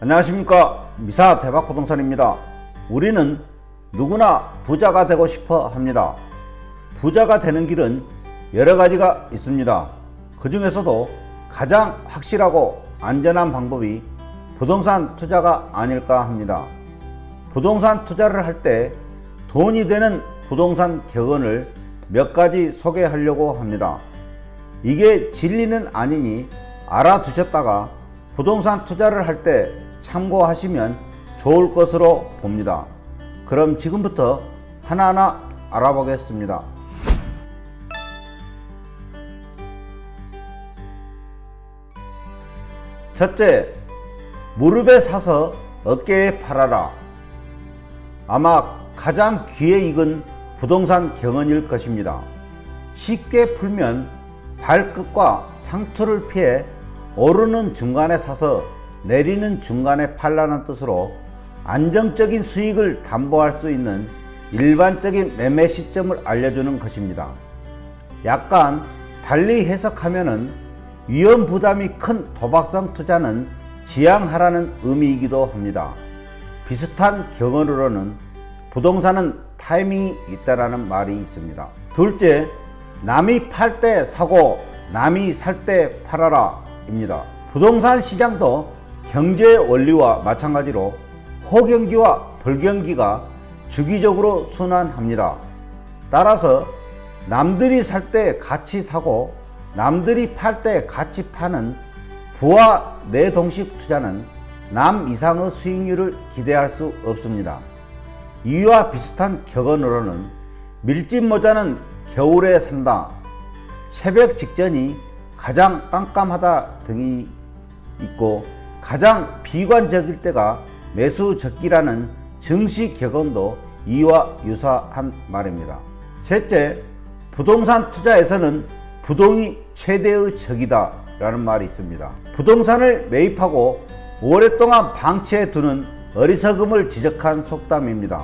안녕하십니까, 미사 대박부동산입니다. 우리는 누구나 부자가 되고 싶어 합니다. 부자가 되는 길은 여러 가지가 있습니다. 그 중에서도 가장 확실하고 안전한 방법이 부동산 투자가 아닐까 합니다. 부동산 투자를 할 때 돈이 되는 부동산 격언을 몇 가지 소개하려고 합니다. 이게 진리는 아니니 알아두셨다가 부동산 투자를 할 때 참고하시면 좋을 것으로 봅니다. 그럼 지금부터 하나하나 알아보겠습니다. 첫째, 무릎에 사서 어깨에 팔아라. 아마 가장 귀에 익은 부동산 경언일 것입니다. 쉽게 풀면 발끝과 상투를 피해 오르는 중간에 사서 내리는 중간에 팔라는 뜻으로 안정적인 수익을 담보할 수 있는 일반적인 매매 시점을 알려주는 것입니다. 약간 달리 해석하면은 위험 부담이 큰 도박성 투자는 지양하라는 의미이기도 합니다. 비슷한 경언으로는 부동산은 타이밍이 있다라는 말이 있습니다. 둘째, 남이 팔 때 사고 남이 살 때 팔아라 입니다. 부동산 시장도 경제의 원리와 마찬가지로 호경기와 불경기가 주기적으로 순환합니다. 따라서 남들이 살 때 같이 사고 남들이 팔 때 같이 파는 부와 내동식 투자는 남 이상의 수익률을 기대할 수 없습니다. 이와 비슷한 격언으로는 밀짚 모자는 겨울에 산다, 새벽 직전이 가장 깜깜하다 등이 있고 가장 비관적일 때가 매수적기라는 증시 격언도 이와 유사한 말입니다. 셋째, 부동산 투자에서는 부동이 최대의 적이다 라는 말이 있습니다. 부동산을 매입하고 오랫동안 방치해 두는 어리석음을 지적한 속담입니다.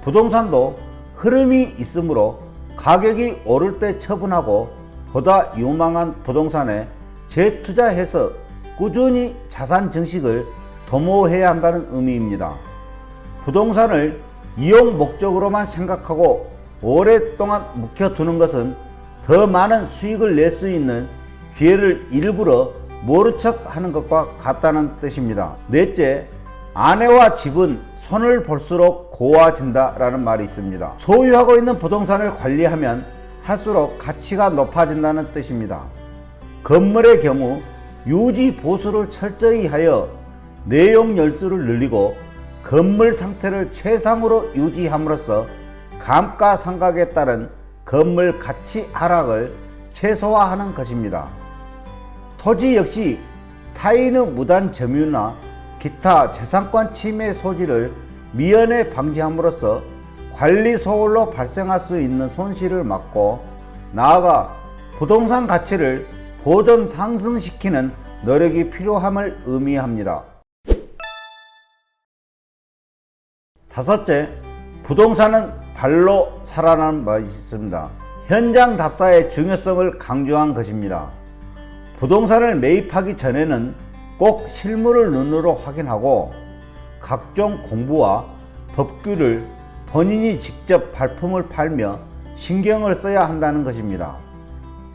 부동산도 흐름이 있으므로 가격이 오를 때 처분하고 보다 유망한 부동산에 재투자해서 꾸준히 자산 증식을 도모해야 한다는 의미입니다. 부동산을 이용 목적으로만 생각하고 오랫동안 묵혀두는 것은 더 많은 수익을 낼 수 있는 기회를 일부러 모른 척 하는 것과 같다는 뜻입니다. 넷째, 아내와 집은 손을 볼수록 고와진다 라는 말이 있습니다. 소유하고 있는 부동산을 관리하면 할수록 가치가 높아진다는 뜻입니다. 건물의 경우 유지 보수를 철저히 하여 내용 열수를 늘리고 건물 상태를 최상으로 유지함으로써 감가상각에 따른 건물 가치 하락을 최소화하는 것입니다. 토지 역시 타인의 무단 점유나 기타 재산권 침해 소지를 미연에 방지함으로써 관리 소홀로 발생할 수 있는 손실을 막고 나아가 부동산 가치를 보존 상승시키는 노력이 필요함을 의미합니다. 다섯째, 부동산은 발로 살아나는 말이 있습니다. 현장 답사의 중요성을 강조한 것입니다. 부동산을 매입하기 전에는 꼭 실물을 눈으로 확인하고 각종 공부와 법규를 본인이 직접 발품을 팔며 신경을 써야 한다는 것입니다.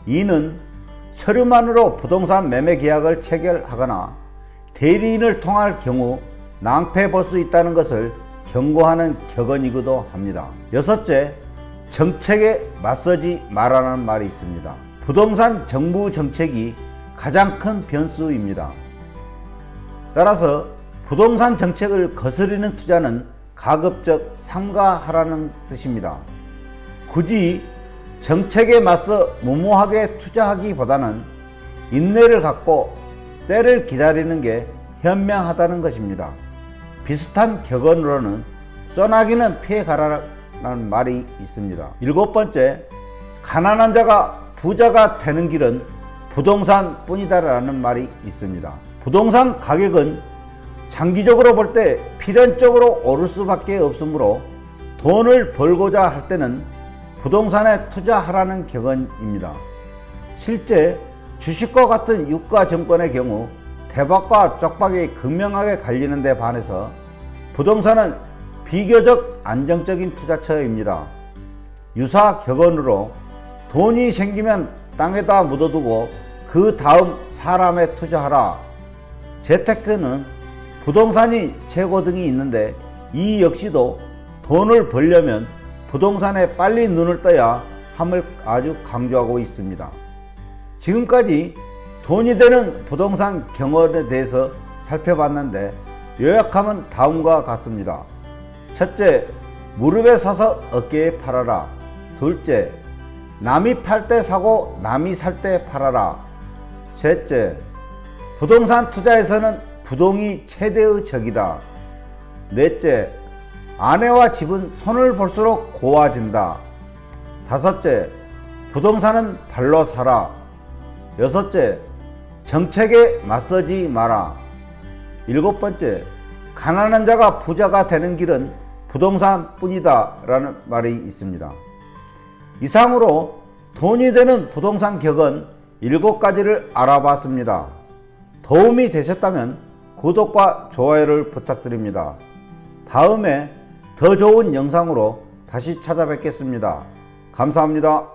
이는 서류만으로 부동산 매매 계약을 체결하거나 대리인을 통할 경우 낭패 볼 수 있다는 것을 경고하는 격언이기도 합니다. 여섯째, 정책에 맞서지 말라는 말이 있습니다. 부동산 정부 정책이 가장 큰 변수입니다. 따라서 부동산 정책을 거스르는 투자는 가급적 삼가하라는 뜻입니다. 굳이 정책에 맞서 무모하게 투자하기보다는 인내를 갖고 때를 기다리는 게 현명하다는 것입니다. 비슷한 격언으로는 소나기는 피해가라는 말이 있습니다. 일곱 번째, 가난한 자가 부자가 되는 길은 부동산 뿐이다라는 말이 있습니다. 부동산 가격은 장기적으로 볼 때 필연적으로 오를 수밖에 없으므로 돈을 벌고자 할 때는 부동산에 투자하라는 격언입니다. 실제 주식과 같은 유가증권의 경우 대박과 쪽박이 극명하게 갈리는 데 반해서 부동산은 비교적 안정적인 투자처입니다. 유사 격언으로 돈이 생기면 땅에다 묻어두고 그 다음 사람에 투자하라. 재테크는 부동산이 최고 등이 있는데 이 역시도 돈을 벌려면 부동산에 빨리 눈을 떠야 함을 아주 강조하고 있습니다. 지금까지 돈이 되는 부동산 경험에 대해서 살펴봤는데 요약하면 다음과 같습니다. 첫째, 무릎에 서서 어깨에 팔아라. 둘째, 남이 팔 때 사고 남이 살 때 팔아라. 셋째, 부동산 투자에서는 부동이 최대의 적이다. 넷째, 아내와 집은 손을 볼수록 고와진다. 다섯째, 부동산은 발로 사라. 여섯째, 정책에 맞서지 마라. 일곱 번째, 가난한 자가 부자가 되는 길은 부동산뿐이다 라는 말이 있습니다. 이상으로 돈이 되는 부동산 격언 7가지를 알아봤습니다. 도움이 되셨다면 구독과 좋아요를 부탁드립니다. 다음에 더 좋은 영상으로 다시 찾아뵙겠습니다. 감사합니다.